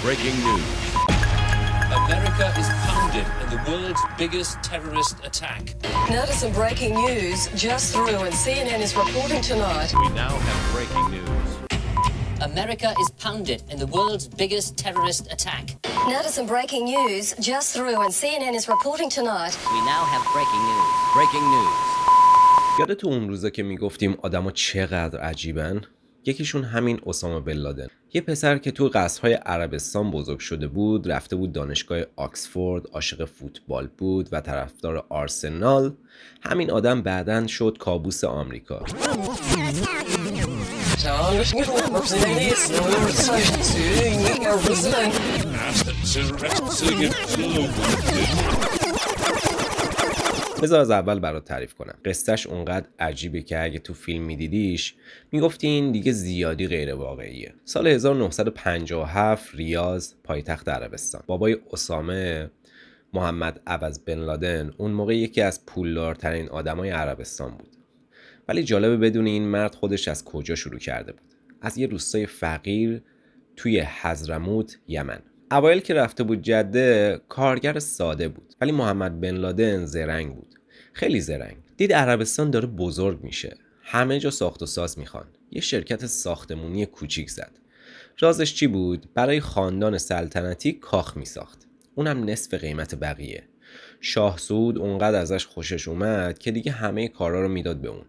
breaking news. America is pounded in the world's biggest terrorist attack. Now to some breaking news just through, and CNN is reporting tonight. We now have breaking news. America is pounded in the world's biggest terrorist attack. Now to some breaking news just through, and CNN is reporting tonight. We now have breaking news. Breaking news. یادتون اون روزا که میگفتیم آدما چقدر عجیبن؟ یکیشون همین اسامه بن لادن، یه پسر که تو قصرهای عربستان بزرگ شده بود، رفته بود دانشگاه آکسفورد، عاشق فوتبال بود و طرفدار آرسنال. همین آدم بعداً شد کابوس آمریکا. بذار از اول برات تعریف کنم. قصهش اونقدر عجیبه که اگه تو فیلم میدیدیش میگفتی این دیگه زیادی غیر واقعیه. سال 1957 ریاض، پایتخت عربستان. بابای اسامه، محمد عوض بن لادن، اون موقع یکی از پولدارترین آدمای عربستان بود. ولی جالبه بدونی این مرد خودش از کجا شروع کرده بود. از یه روستای فقیر توی حضرموت، یمن. اوایل که رفته بود جده، کارگر ساده بود، ولی محمد بن لادن زرنگ بود، خیلی زرنگ. دید عربستان داره بزرگ میشه، همه جا ساخت و ساز میخوان. یه شرکت ساختمونی کوچیک زد. رازش چی بود؟ برای خاندان سلطنتی کاخ میساخت، اونم نصف قیمت بقیه. شاه سعود اونقدر ازش خوشش اومد که دیگه همه کارا رو میداد به اون.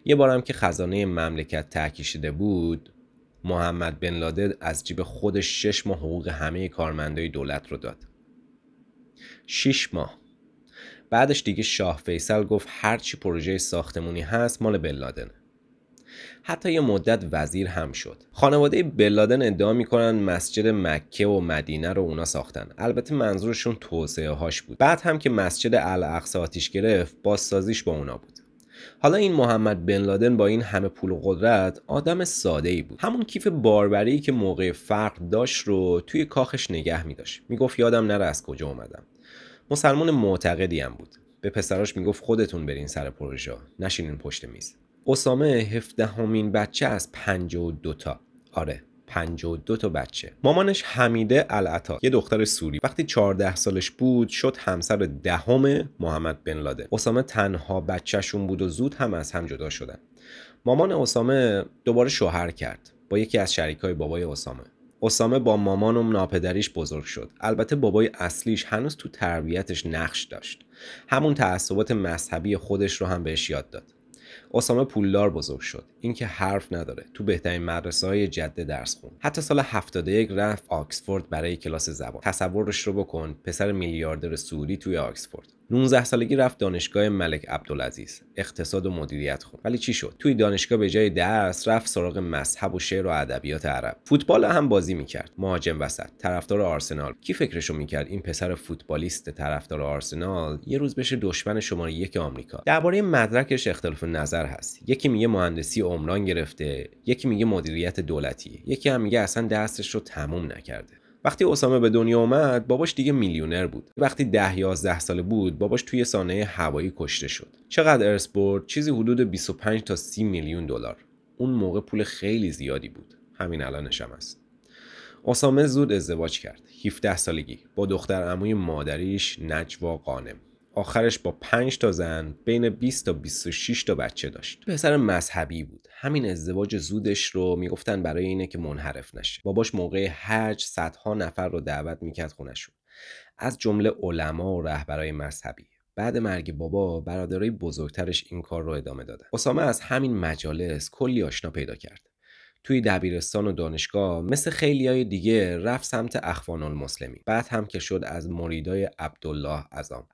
یه بارم که خزانه مملکت ته کشیده بود، محمد بن لادن از جیب خودش 6 ماه حقوق همه کارمندای دولت رو داد. 6 ماه. بعدش دیگه شاه فیصل گفت هرچی پروژه ساختمونی هست مال بن لادن. حتی یه مدت وزیر هم شد. خانواده بن لادن ادعا میکنن مسجد مکه و مدینه رو اونا ساختن. البته منظورشون توسعه هاش بود. بعد هم که مسجد الاقصی آتیش گرفت، بازسازیش با اونا بود. حالا این محمد بن لادن با این همه پول و قدرت آدم ساده‌ای بود. همون کیف باربری که موقع فقر داشت رو توی کاخش نگه می‌داشت. میگفت یادم نره از کجا اومدم. مسلمان معتقدی هم بود. به پسراش میگفت خودتون برین سر پروژه، نشینین پشت میز. اسامه 17مین بچه از 52 تا. آره، 52 تا بچه. مامانش حمیده العطا، یه دختر سوری، وقتی 14 سالش بود شد همسر دهم محمد بن لادن. اسامه تنها بچه‌شون بود و زود هم از هم جدا شدن. مامان اسامه دوباره شوهر کرد با یکی از شریکای بابای اسامه. اسامه با مامان و ناپدریش بزرگ شد. البته بابای اصلیش هنوز تو تربیتش نقش داشت. همون تعصبات مذهبی خودش رو هم بهش یاد داد. اسامه پولدار بزرگ شد. این که حرف نداره. تو بهترین مدرسه‌های جده درس خوند. حتی سال 71 رفت آکسفورد برای کلاس زبان. تصورش رو بکن، پسر میلیاردر سعودی توی آکسفورد. 19 سالگی رفت دانشگاه ملک عبدالعزیز، اقتصاد و مدیریت خوند. ولی چی شد؟ توی دانشگاه به جای درس رفت سراغ مذهب و شعر و ادبیات عرب. فوتبال هم بازی میکرد. مهاجم وسط، طرفدار آرسنال. کی فکرشو میکرد این پسر فوتبالیست طرفدار آرسنال یه روز بشه دشمن شماره 1 آمریکا؟ درباره مدرکش اختلاف نظر هست. یکی میگه مهندسی عمران گرفته، یکی میگه مدیریت دولتی، یکی هم میگه اصلا درسش رو تموم نکرده. وقتی اسامه به دنیا اومد باباش دیگه میلیونر بود. وقتی 10-11 ساله بود باباش توی سانحه هوایی کشته شد. چقدر ارث برد؟ چیزی حدود 25 تا 30 میلیون دلار. اون موقع پول خیلی زیادی بود. همین الانش هم هست. اسامه زود ازدواج کرد. 17 سالگی با دختر عموی مادریش نجوا غانم. آخرش با 5 تا زن بین 20 تا 26 تا بچه داشت. پسر مذهبی بود. همین ازدواج زودش رو میگفتن برای اینه که منحرف نشه. باباش موقع حج صدها نفر رو دعوت میکرد خونشون، از جمله علما و رهبرای مذهبی. بعد مرگ بابا برادرای بزرگترش این کار رو ادامه دادن. اسامه از همین مجالس کلی آشنا پیدا کرد. توی دبیرستان و دانشگاه مثل خیلیای دیگه رفت سمت اخوان المسلمین. بعد هم که شد از مریدای عبدالله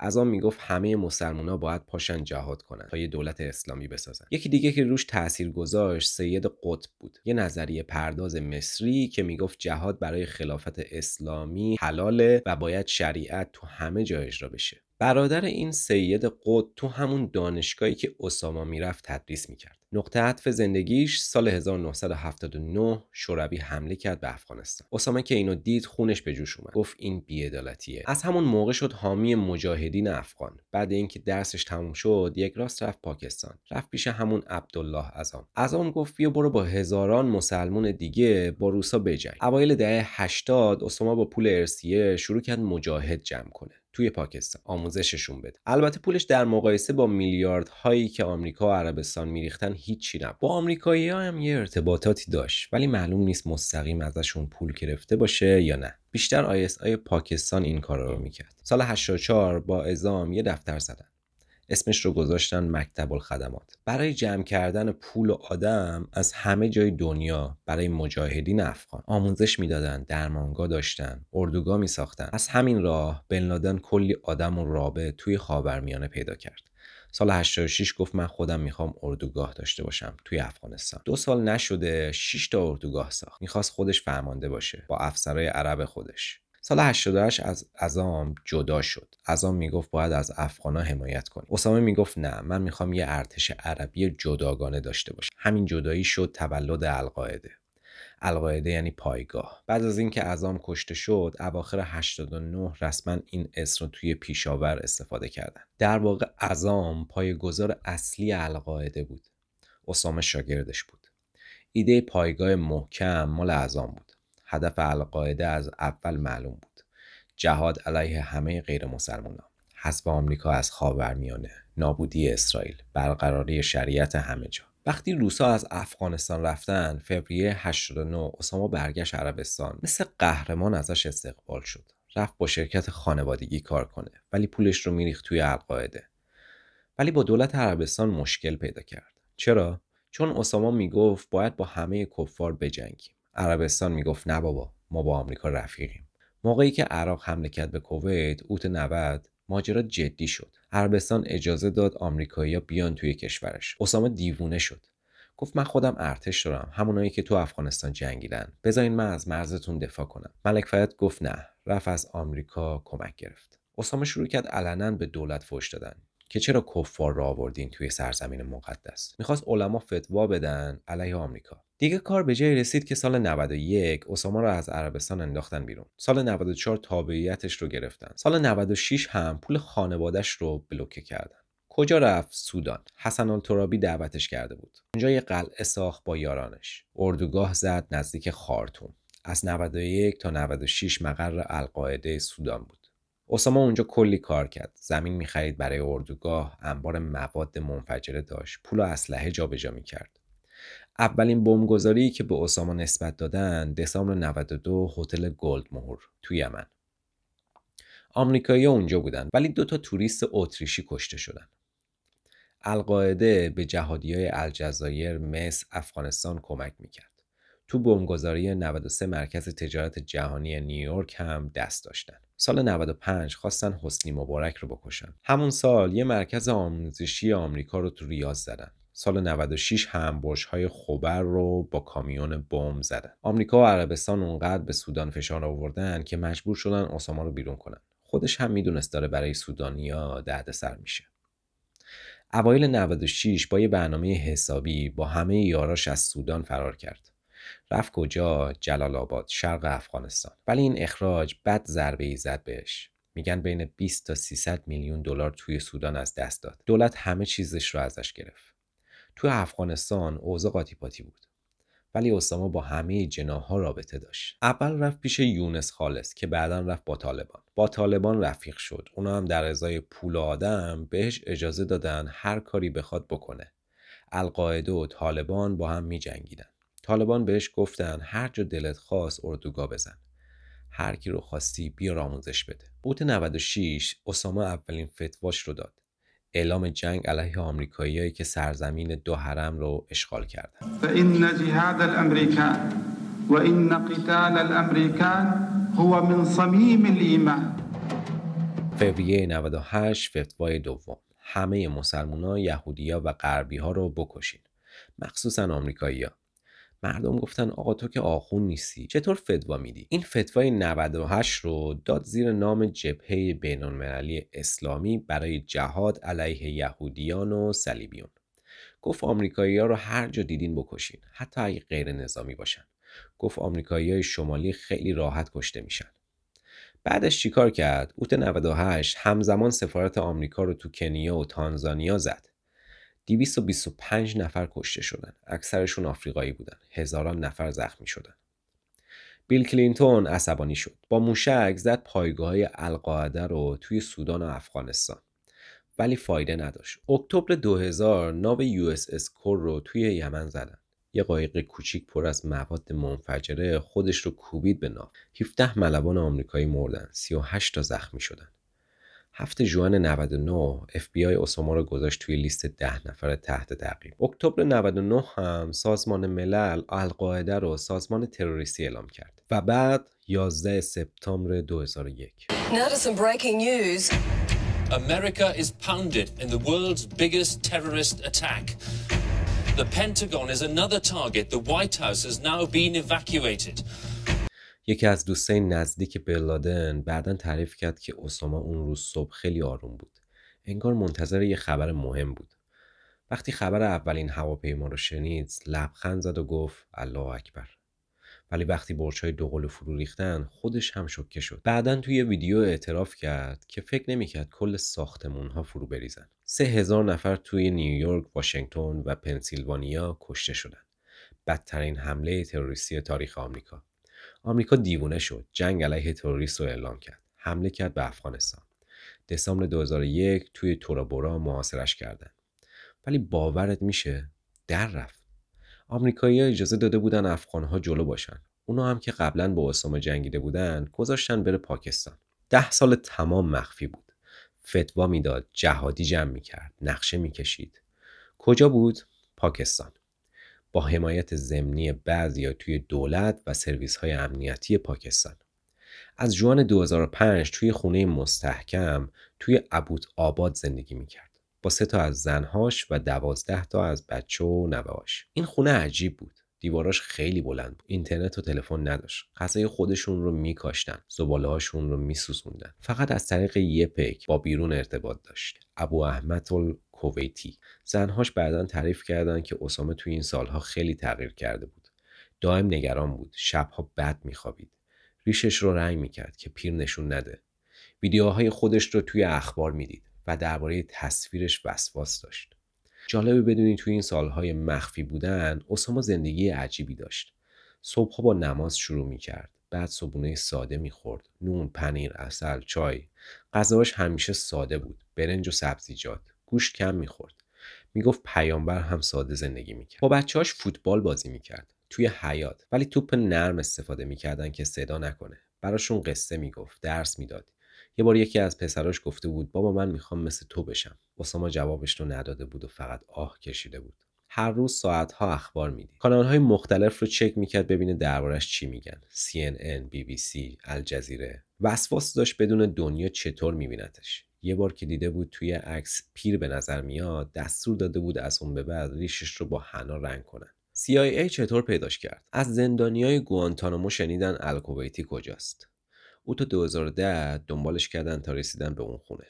اعظم میگفت همه مسلمونا باید پاشن جهاد کنن تا یه دولت اسلامی بسازن. یکی دیگه که روش تأثیر گذاشت سید قطب بود، یه نظریه پرداز مصری که میگفت جهاد برای خلافت اسلامی حلاله و باید شریعت تو همه جا اجرا بشه. برادر این سید قطب تو همون دانشگاهی که اسامه میرفت تدریس میکرد. نقطه عطف زندگیش سال 1979 شوروی حمله کرد به افغانستان. اسامه که اینو دید خونش به جوش اومد. گفت این بی‌عدالتیه. از همون موقع شد حامی مجاهدین افغان. بعد اینکه درسش تموم شد، یک راست رفت پاکستان. رفت پیش همون عبدالله عظام گفت بیا برو با هزاران مسلمان دیگه با روسا بجنگ. اوایل دهه 80 اسامه با پول ارسیه شروع کرد مجاهد جمع کنه توی پاکستان، آموزششون بده. البته پولش در مقایسه با میلیاردهایی که آمریکا و عربستان میریختن هیچی نبود. با آمریکایی‌ها هم یه ارتباطاتی داشت، ولی معلوم نیست مستقیم ازشون پول گرفته باشه یا نه. بیشتر ISI پاکستان این کارا رو میکرد. سال 84 با عظام یه دفتر زدن. اسمش رو گذاشتن مکتب الخدمات. برای جمع کردن پول و آدم از همه جای دنیا برای مجاهدین افغان آموزش میدادن، درمانگاه داشتن، اردوگاه میساختن. از همین راه بن لادن کلی آدم و رابط توی خاورمیانه پیدا کرد. سال 86 گفت من خودم میخوام اردوگاه داشته باشم توی افغانستان. 2 سال نشده 6 تا اردوگاه ساخت. میخواست خودش فرمانده باشه با افسرهای عرب خودش. سال 88 از عظام جدا شد. عظام میگفت باید از افغانا حمایت کنیم. اسامه میگفت نه، من میخوام یه ارتش عربی جداگانه داشته باشم. همین جدایی شد تولد القاعده. القاعده یعنی پایگاه. بعد از اینکه عظام کشته شد، اواخر 89 رسما این اسم رو توی پیشاور استفاده کردن. در واقع عظام پایه‌گذار اصلی القاعده بود. اسامه شاگردش بود. ایده پایگاه محکم مال عظام بود. هدف القاعده از اول معلوم بود. جهاد علیه همه غیر مسلمانان، حذف آمریکا از خاورمیانه، نابودی اسرائیل، برقراری شریعت همه جا. وقتی روسا از افغانستان رفتن فوریه 89 اسامه برگشت عربستان. مثل قهرمان ازش استقبال شد. رفت با شرکت خانوادگی کار کنه، ولی پولش رو میریخت توی القاعده. ولی با دولت عربستان مشکل پیدا کرد. چرا؟ چون اسامه میگفت باید با همه کفار بجنگیم. عربستان میگفت نه بابا، ما با آمریکا رفیقیم. موقعی که عراق حمله کرد به کویت اوت 90 ماجرا جدی شد. عربستان اجازه داد آمریکایی‌ها بیان توی کشورش. اسامه دیوونه شد. گفت من خودم ارتش دارم، همونایی که تو افغانستان جنگیدن. بذارین من از مرزتون دفاع کنم. ملک فهد گفت نه، رفت از آمریکا کمک گرفت. اسامه شروع کرد علنا به دولت فحش دادن که چرا کفار را آوردین توی سرزمین مقدس. میخواست علما فتوا بدن علیه آمریکا. دیگه کار به جایی رسید که سال 91 اسامه رو از عربستان انداختن بیرون. سال 94 تابعیتش رو گرفتن. سال 96 هم پول خانواده‌اش رو بلوکه کردن. کجا رفت؟ سودان. حسن الترابی دعوتش کرده بود. اونجا یه قلعه ساخت با یارانش. اردوگاه زد نزدیک خارتوم. از 91 تا 96 مقر القاعده سودان بود. اسامه اونجا کلی کار کرد. زمین می‌خرید برای اردوگاه، انبار مواد منفجره داشت، پول و اسلحه جابجا می‌کرد. اولین بمبگذاری که به اسامه نسبت دادن دسامبر 92 هتل گلدمهر تو یمن. آمریکایی‌ها اونجا بودن ولی 2 تا توریست اتریشی کشته شدن. القاعده به جهادیای الجزایر، مصر، افغانستان کمک می‌کرد. تو بمبگذاری 93 مرکز تجارت جهانی نیویورک هم دست داشتن. سال 95 خواستن حسنی مبارک رو بکشن. همون سال یه مرکز آموزشی آمریکا رو تو ریاض زدن. سال 96 هم برج‌های خبر رو با کامیون بمب زدن. آمریکا و عربستان اونقدر به سودان فشار آوردن که مجبور شدن اسامه رو بیرون کنن. خودش هم میدونست داره برای سودانیا دردسر میشه. اوایل 96 با یه برنامه حسابی با همه یاراش از سودان فرار کرد. رفت کجا؟ جلال آباد، شرق افغانستان. ولی این اخراج بد ضربه‌ای زد بهش. میگن بین 20 تا 300 میلیون دلار توی سودان از دست داد. دولت همه چیزش رو ازش گرفت. توی افغانستان اوضاع قاطی پاتی بود. ولی اسامه با همه جناح‌ها رابطه داشت. اول رفت پیش یونس خالص که بعداً رفت با طالبان. با طالبان رفیق شد. اونا هم در ازای پول و آدم بهش اجازه دادن هر کاری بخواد بکنه. القاعده و طالبان با هم می‌جنگیدن. طالبان بهش گفتن هر جا دلت خواست اردوگاه بزن. هر کی رو خواستی بیار آموزش بده. اوت 96 اسامه اولین فتواش رو داد. اعلام جنگ علیه آمریکاییایی که سرزمین 2 حرم رو اشغال کردن. فإن جهاد الامریکان و ان قتال الامریکان هو من صمیم الایمان. فوریه 98 فتوای دوم. همه مسلمان‌ها، یهودی‌ها و غربی‌ها رو بکشین. مخصوصاً آمریکایی‌ها. مردم گفتن آقا تو که آخون نیستی، چطور فتوا میدی؟ این فتوای 98 رو داد زیر نام جبهه بین‌المللی اسلامی برای جهاد علیه یهودیان و صلیبیون. گفت آمریکایی‌ها رو هر جا دیدین بکشین، حتی اگه غیر نظامی باشن. گفت آمریکایی‌های شمالی خیلی راحت کشته میشن. بعدش چیکار کرد؟ اوت 98 همزمان سفارت آمریکا رو تو کنیا و تانزانیا زد. 225 نفر کشته شدن. اکثرشون آفریقایی بودن. هزاران نفر زخمی شدن. بیل کلینتون عصبانی شد. با موشک زد پایگاه‌های القاعده رو توی سودان و افغانستان. ولی فایده نداشت. اکتبر 2000 ناو USS کور رو توی یمن زدن. یه قایق کوچیک پر از مواد منفجره خودش رو کوبید به ناو. 17 ملوان آمریکایی مردن. 38 تا زخمی شدن. 7 ژوئن 99 FBI اسامه رو گذاشت توی لیست 10 نفر تحت تعقیب. اکتبر 99 هم سازمان ملل القاعده رو سازمان تروریستی اعلام کرد و بعد 11 سپتامبر 2001. Now to some breaking news. America is pounded in the world's biggest terrorist attack. The Pentagon is another target. The White House has now been evacuated. یکی از دوستای نزدیک بن لادن بعداً تعریف کرد که اسامه اون روز صبح خیلی آروم بود. انگار منتظر یه خبر مهم بود. وقتی خبر اولین هواپیما رو شنید، لبخند زد و گفت الله اکبر. ولی وقتی برج‌های دوقلو فرو ریختن، خودش هم شوکه شد. بعداً توی ویدیو اعتراف کرد که فکر نمی‌کرد کل ساختمون‌ها فرو بریزن. 3000 نفر توی نیویورک، واشنگتن و پنسیلوانیا کشته شدن. بدترین حمله تروریستی تاریخ آمریکا. آمریکا دیوونه شد. جنگ علیه تروریست رو اعلام کرد. حمله کرد به افغانستان. دسامبر 2001 توی تورا بورا محاصرش کردن. ولی باورت میشه در رفت. آمریکایی‌ها اجازه داده بودن افغان‌ها جلو باشن. اونا هم که قبلا با اسامه جنگیده بودن گذاشتن بره پاکستان. 10 سال تمام مخفی بود. فتوا میداد، جهادی جمع میکرد، نقشه میکشید. کجا بود؟ پاکستان. با حمایت ضمنی بعضیا توی دولت و سرویس‌های امنیتی پاکستان. از ژوئن 2005 توی خونه مستحکم توی ابوت آباد زندگی میکرد. با 3 تا از زنهاش و 12 تا از بچه و نوه‌هاش. این خونه عجیب بود. دیواراش خیلی بلند بود. اینترنت و تلفن نداشت. غذای خودشون رو میکاشتن. زباله‌هاشون رو میسوزوندن. فقط از طریق یه پیک با بیرون ارتباط داشت. ابو احمد الکویتی. زنهاش بعداً تعریف کردن که اسامه توی این سالها خیلی تغییر کرده بود. دائم نگران بود. شبها بد میخوابید. ریشش رو رنگ میکرد که پیر نشون نده. ویدیوهای خودش رو توی اخبار میدید و درباره تصویرش وسواس داشت. جالبه بدونی توی این سالهای مخفی بودن اسامه زندگی عجیبی داشت. صبحها با نماز شروع میکرد. بعد صبحونه ساده میخورد. نون، پنیر، عسل، چای. غذاش همیشه ساده بود. برنج و سبزیجات. گوشت کم میخورد. میگفت پیامبر هم ساده زندگی میکرد. با بچه‌هاش فوتبال بازی میکرد. توی حیاط. ولی توپ نرم استفاده میکردن که صدا نکنه. براشون قصه میگفت. درس میداد. یه بار یکی از پسراش گفته بود بابا من میخوام مثل تو بشم. اسامه جوابش رو نداده بود و فقط آه کشیده بود. هر روز ساعتها اخبار میدید. کانال‌های مختلف رو چک میکرد ببینه دربارش چی میگن. CNN، BBC، الجزیره. وسواس داشت بدون دنیا چطور میبینتش. یه بار که دیده بود توی عکس پیر به نظر میاد، دستور داده بود از اون به بعد ریشش رو با حنا رنگ کنن. CIA چطور پیداش کرد؟ از زندانیای گوانتانامو شنیدن الکویتی کجاست. او تا 2010 دنبالش کردن تا رسیدن به اون خونه.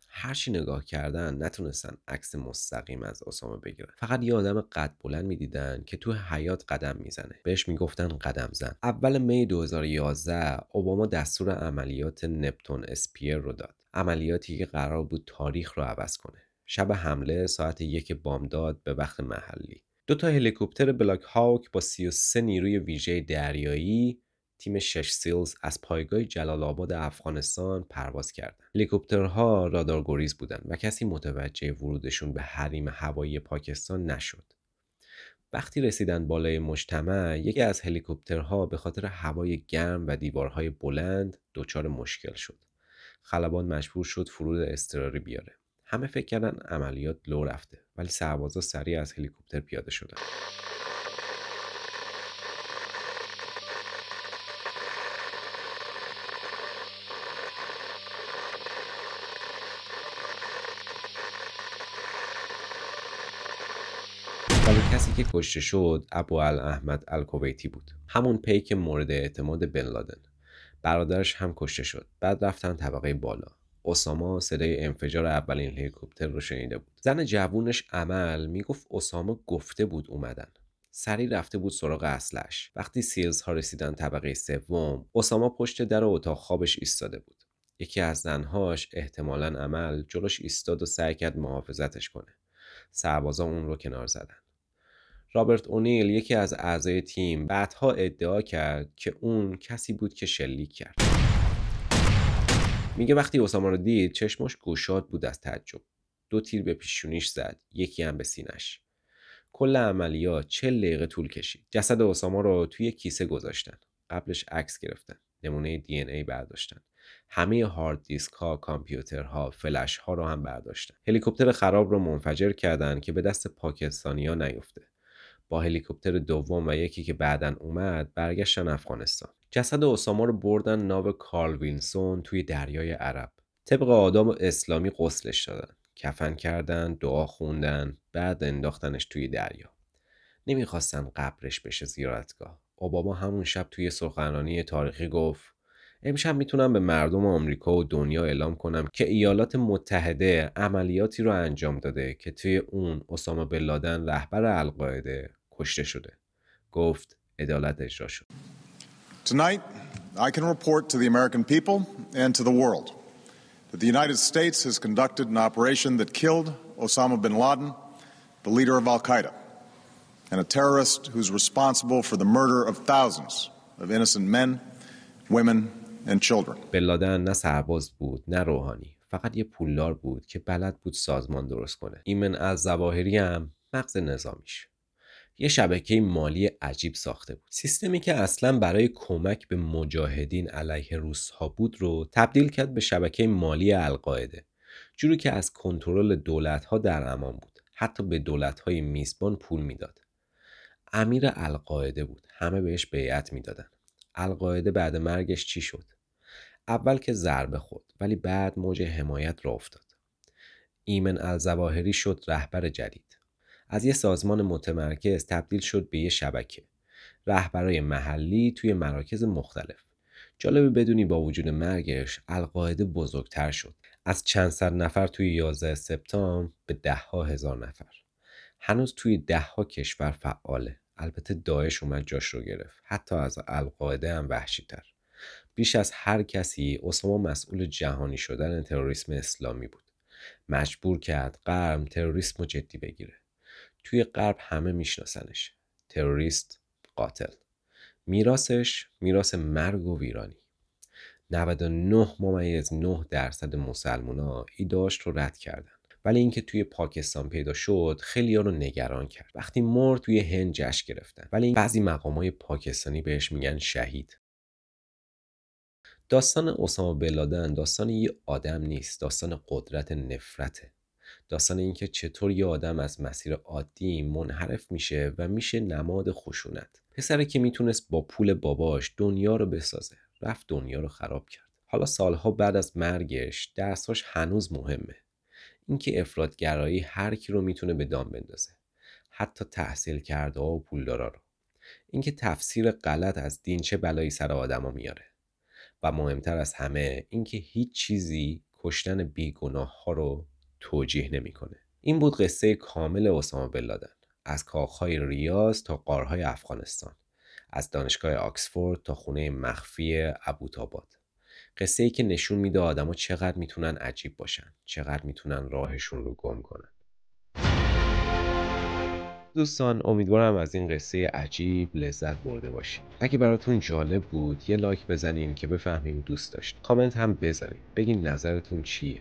هرچی نگاه کردن نتونستن عکس مستقیم از اسامه بگیرن. فقط یه آدم قد بلند میدیدن که تو حیاط قدم میزنه. بهش میگفتن قدم زن. اول می 2011 اوباما دستور عملیات نپتون اسپیر رو داد. عملیاتی که قرار بود تاریخ رو عوض کنه. شب حمله ساعت 1 بامداد به وقت محلی. 2 تا هلیکوپتر بلاک هاوک با 33 نیروی ویژه دریایی تیم 6 سیلز از پایگاه جلال آباد افغانستان پرواز کردند. هلیکوپترها رادارگریز بودند و کسی متوجه ورودشون به حریم هوایی پاکستان نشد. وقتی رسیدن بالای مجتمع، یکی از هلیکوپترها به خاطر هوای گرم و دیوارهای بلند دچار مشکل شد. خلبان مجبور شد فرود اضطراری بیاره. همه فکر کردن عملیات لو رفته، ولی سربازا سریع از هلیکوپتر پیاده شدن. کسی که کشته شد ابو احمد الکویتی بود. همون پیک مورد اعتماد بن لادن. برادرش هم کشته شد. بعد رفتن طبقه بالا. اسامه صدای انفجار اولین هلیکوپتر رو شنیده بود. زن جوونش امل میگفت اسامه گفته بود اومدن. سریع رفته بود سراغ اسلحه‌اش. وقتی سیلز ها رسیدن طبقه سوم، اسامه پشت در اتاق خوابش ایستاده بود. یکی از زنهاش، احتمالاً امل، جلوش ایستاد و سعی کرد محافظتش کنه. سربازا اون رو کنار زدن. رابرت اونیل، یکی از اعضای تیم، بعدها ادعا کرد که اون کسی بود که شلیک کرد. میگه وقتی اسامه رو دید چشماش گشاد بود از تعجب. 2 تیر به پیشونیش زد، یکی هم به سینه‌اش. کل عملیات 40 دقیقه طول کشید. جسد اسامه رو توی کیسه گذاشتن. قبلش عکس گرفتن. نمونه دی ان ای برداشتن. همه هارد دیسک ها، کامپیوترها، فلش ها رو هم برداشتن. هلیکوپتر خراب رو منفجر کردن که به دست پاکستانی‌ها نیفته. با هلیکوپتر دوم و یکی که بعداً اومد برگشتن افغانستان. جسد اسامه رو بردن ناو کارل ویلسون توی دریای عرب. طبق آداب اسلامی غسلش دادن. کفن کردن، دعا خوندن، بعد انداختنش توی دریا. نمیخواستن قبرش بشه زیارتگاه. اوباما همون شب توی سخنرانی تاریخی گفت امشب میتونم به مردم آمریکا و دنیا اعلام کنم که ایالات متحده عملیاتی رو انجام داده که توی اون اسامه بن لادن رهبر القاعده کشته شده. گفت عدالت اجرا شد. Tonight, I can report to the American people and to the world that the United States has conducted an operation that killed Osama bin Laden, the leader of Al-Qaeda, and a terrorist who's responsible for the murder of thousands of innocent men, women, and children. بن لادن نه سرباز بود نه روحانی، فقط یه پولدار بود که بلد بود سازمان درست کنه. ایمن الظواهری هم مغز نظامیش. یه شبکه مالی عجیب ساخته بود. سیستمی که اصلاً برای کمک به مجاهدین علیه روس‌ها بود رو تبدیل کرد به شبکه مالی القاعده. جوری که از کنترل دولت‌ها در امان بود. حتی به دولت‌های میزبان پول میداد. امیر القاعده بود. همه بهش بیعت میدادن. القاعده بعد مرگش چی شد؟ اول که ضربه خورد، ولی بعد موج حمایت را افتاد. ایمن الظواهری شد رهبر جدید. از یه سازمان متمرکز تبدیل شد به یه شبکه. رهبرای محلی توی مراکز مختلف. جالبه بدونی با وجود مرگش القاعده بزرگتر شد. از چند صد نفر توی 11 سپتامبر به 10,000 نفر. هنوز توی 10 کشور فعاله. البته داعش اومد جاش رو گرفت. حتی از القاعده هم وحشی‌تر. بیش از هر کسی اسامه مسئول جهانی شدن تروریسم اسلامی بود. مجبور کرد غرب تروریسم رو جدی بگیره. توی غرب همه میشناسنش. تروریست، قاتل. میراثش میراث مرگ و ویرانی. 99.9% مسلمونا ایده‌اش رو رد کردن. ولی اینکه توی پاکستان پیدا شد خیلی‌ها رو نگران کرد. وقتی مرد توی هند جشن گرفتن. ولی بعضی مقامای پاکستانی بهش میگن شهید. داستان اسامه بن لادن داستان یه آدم نیست، داستان قدرت نفرته. داستان اینکه چطور یه آدم از مسیر عادی منحرف میشه و میشه نماد خشونت. پسری که میتونست با پول باباش دنیا رو بسازه، رفت دنیا رو خراب کرد. حالا سالها بعد از مرگش درساش هنوز مهمه. اینکه افراطگرایی هر کی رو میتونه به دام بندازه، حتی تحصیل کرده ها و پولدارا رو. اینکه تفسیر غلط از دین چه بلایی سر آدما میاره. و مهمتر از همه اینکه هیچ چیزی کشتن بیگناه ها رو توجیه نمیکنه. این بود قصه کامل اسامه بن لادن، از کاخهای ریاض تا غارهای افغانستان، از دانشگاه آکسفورد تا خونه مخفی ابوطالب. قصه ای که نشون میده آدما چقدر میتونن عجیب باشن، چقدر میتونن راهشون رو گم کنن. دوستان امیدوارم از این قصه عجیب لذت برده باشید. اگه براتون جالب بود یه لایک بزنین که بفهمیم دوست داشتین. کامنت هم بذارین بگین نظرتون چیه.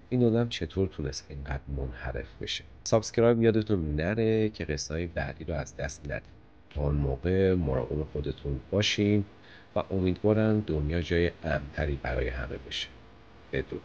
این آدم چطور تونست اینقدر منحرف بشه. سابسکرایب یادتون نره که قصه‌های بعدی رو از دست ندید. تا اون موقع مراقب خودتون باشین و امیدوارم دنیا جای امن‌تری برای همه بشه. بدرود.